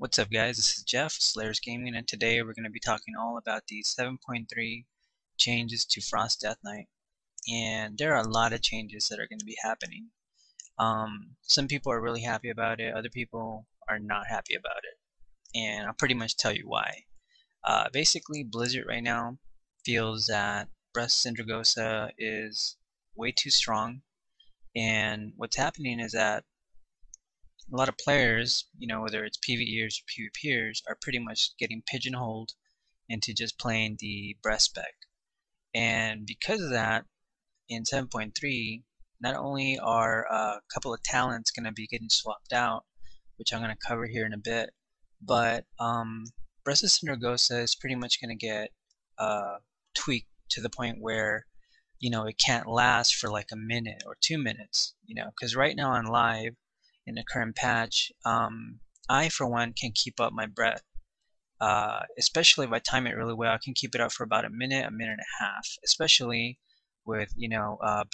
What's up guys, this is Jeff, Slayers Gaming, and today we're going to be talking all about the 7.3 changes to Frost Death Knight. And there are a lot of changes that are going to be happening. Some people are really happy about it, other people are not happy about it. And I'll pretty much tell you why. Basically, Blizzard right now feels that Breath of Sindragosa is way too strong. And what's happening is that a lot of players, whether it's PvEers or PvPers, are pretty much getting pigeonholed into just playing the breast spec. And because of that, in 7.3, not only are a couple of talents going to be getting swapped out, which I'm going to cover here in a bit, but Breath of Sindragosa is pretty much going to get tweaked to the point where it can't last for like a minute or 2 minutes, because right now on live in the current patch, I for one can keep up my breath, especially if I time it really well. I can keep it up for about a minute and a half, especially with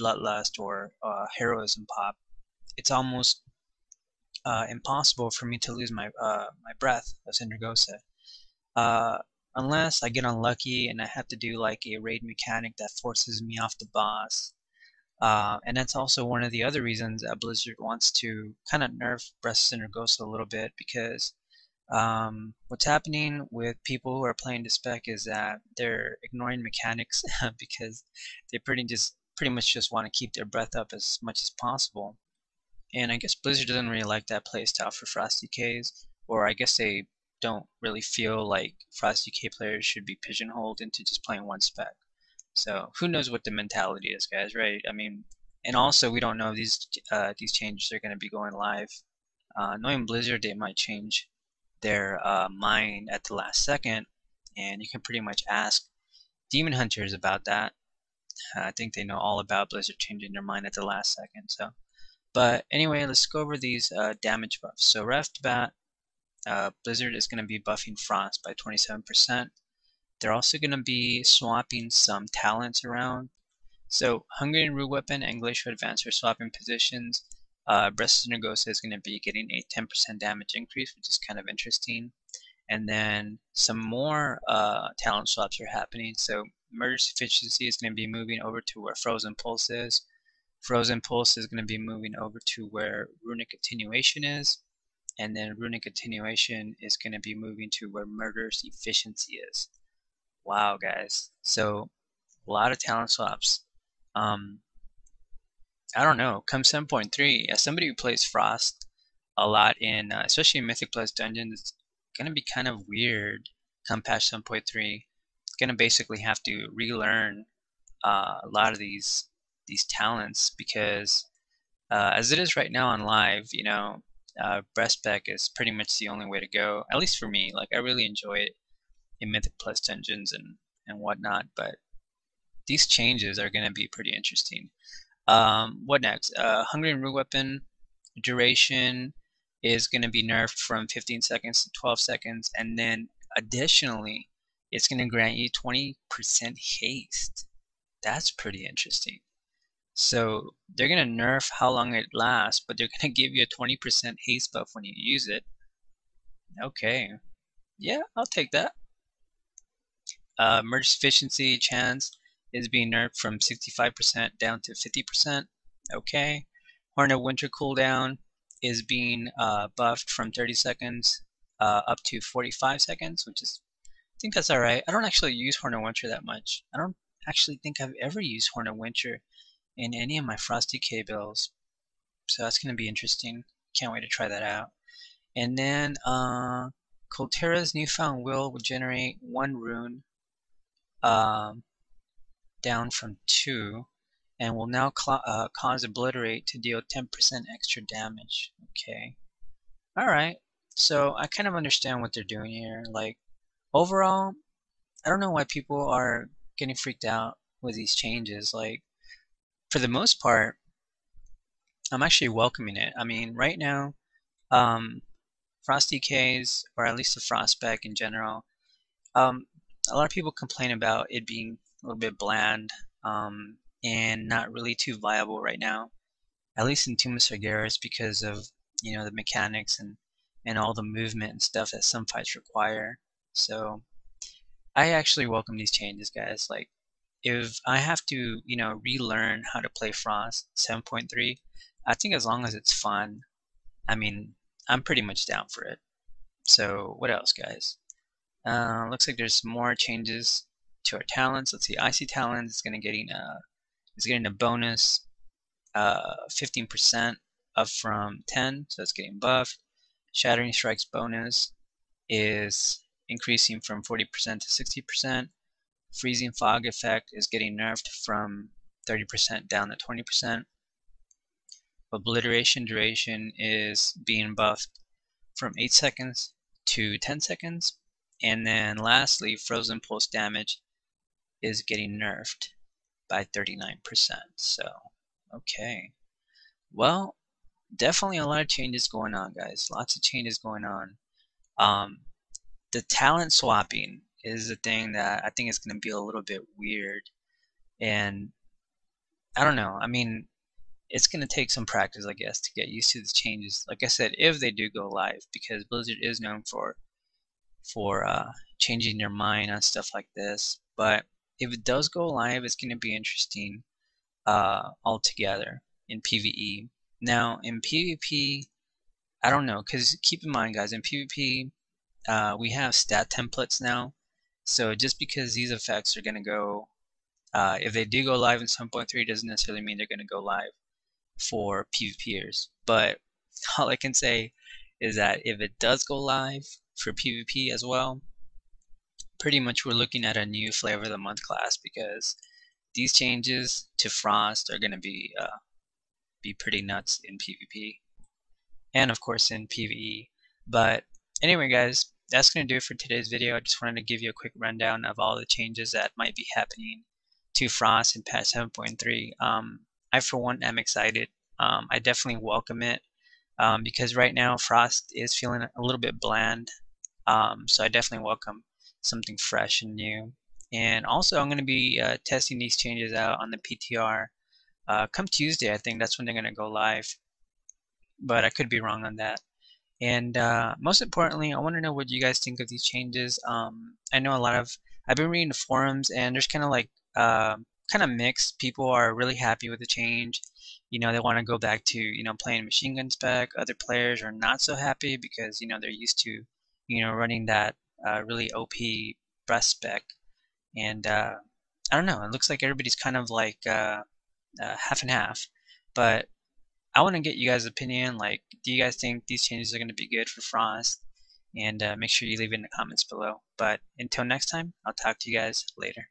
Bloodlust or Heroism Pop. It's almost impossible for me to lose my breath of Sindragosa. Unless I get unlucky and I have to do like a raid mechanic that forces me off the boss. And that's also one of the other reasons that Blizzard wants to kind of nerf Breath of Sindragosa a little bit, because what's happening with people who are playing the spec is that they're ignoring mechanics because they pretty much just want to keep their breath up as much as possible. And I guess Blizzard doesn't really like that playstyle for Frosty Ks, or I guess they don't really feel like Frosty K players should be pigeonholed into just playing one spec. So who knows what the mentality is, guys, right? I mean, and also we don't know if these changes are going to be going live. Knowing Blizzard, they might change their mind at the last second, and you can pretty much ask Demon Hunters about that. I think they know all about Blizzard changing their mind at the last second. So, but anyway, let's go over these damage buffs. So right off the bat, Blizzard is going to be buffing Frost by 27%. They're also going to be swapping some talents around. So Hungarian Root Weapon and Glacial Advance are swapping positions. Breath of Sindragosa is going to be getting a 10% damage increase, which is kind of interesting. And then some more talent swaps are happening. So Murder's Efficiency is going to be moving over to where Frozen Pulse is. Frozen Pulse is going to be moving over to where Runic Attenuation is. And then Runic Attenuation is going to be moving to where Murder's Efficiency is. Wow, guys. So a lot of talent swaps. I don't know. Come 7.3, as somebody who plays Frost a lot in, especially in Mythic Plus Dungeons, it's gonna be kind of weird. Come patch 7.3, it's gonna basically have to relearn a lot of these talents, because as it is right now on live, breast spec is pretty much the only way to go. At least for me. Like, I really enjoy it in Mythic Plus Dungeons and whatnot, but these changes are going to be pretty interesting. What next? Hungarian Root Weapon duration is going to be nerfed from 15 seconds to 12 seconds, and then additionally, it's going to grant you 20% haste. That's pretty interesting. So they're going to nerf how long it lasts, but they're going to give you a 20% haste buff when you use it. Okay. Yeah, I'll take that. Merge efficiency chance is being nerfed from 65% down to 50%. Okay. Horn of Winter cooldown is being buffed from 30 seconds up to 45 seconds, which is, I think that's alright. I don't actually use Horn of Winter that much. I don't actually think I've ever used Horn of Winter in any of my Frosty K builds. So that's going to be interesting. Can't wait to try that out. And then Coltera's Newfound Will generate 1 rune down from 2, and will now cause Obliterate to deal 10% extra damage. Okay. Alright. So I kind of understand what they're doing here. Like, overall, I don't know why people are getting freaked out with these changes. Like, for the most part, I'm actually welcoming it. I mean, right now, Frosty Ks, or at least the Frost spec in general, a lot of people complain about it being a little bit bland and not really too viable right now, at least in Tomb of Sargeras, because of the mechanics and and all the movement and stuff that some fights require. So I actually welcome these changes, guys. Like, if I have to, relearn how to play Frost 7.3, I think as long as it's fun, I mean, I'm pretty much down for it. So what else, guys? Looks like there's more changes to our talents. Let's see, Icy Talent is getting a bonus, 15% up from 10, so it's getting buffed. Shattering Strike's bonus is increasing from 40% to 60%. Freezing Fog effect is getting nerfed from 30% down to 20%. Obliteration duration is being buffed from 8 seconds to 10 seconds. And then lastly, Frozen Pulse damage is getting nerfed by 39%. So, okay. Well, definitely a lot of changes going on, guys. Lots of changes going on. The talent swapping is the thing that I think is going to be a little bit weird. And I don't know. I mean, it's going to take some practice, I guess, to get used to the changes. Like I said, if they do go live, because Blizzard is known for changing their mind on stuff like this. But if it does go live, it's going to be interesting altogether in PvE. Now, in PvP, I don't know, because keep in mind, guys, in PvP, we have stat templates now. So just because these effects are going to go, if they do go live in 7.3, doesn't necessarily mean they're going to go live for PvPers. But all I can say is that if it does go live for PvP as well, pretty much we're looking at a new Flavor of the Month class, because these changes to Frost are going to be pretty nuts in PvP and of course in PvE. But anyway, guys, that's going to do it for today's video. I just wanted to give you a quick rundown of all the changes that might be happening to Frost in patch 7.3. I for one am excited. I definitely welcome it because right now Frost is feeling a little bit bland. So I definitely welcome something fresh and new. And also I'm going to be testing these changes out on the PTR come Tuesday. I think that's when they're going to go live, but I could be wrong on that. And most importantly, I want to know what you guys think of these changes. I know I've been reading the forums, and there's kind of like kind of mixed. People are really happy with the change. They want to go back to playing machine gun spec. Other players are not so happy because they're used to running that really OP breast spec. And I don't know. It looks like everybody's kind of like half and half. But I want to get you guys' opinion. Like, do you guys think these changes are going to be good for Frost? And make sure you leave it in the comments below. But until next time, I'll talk to you guys later.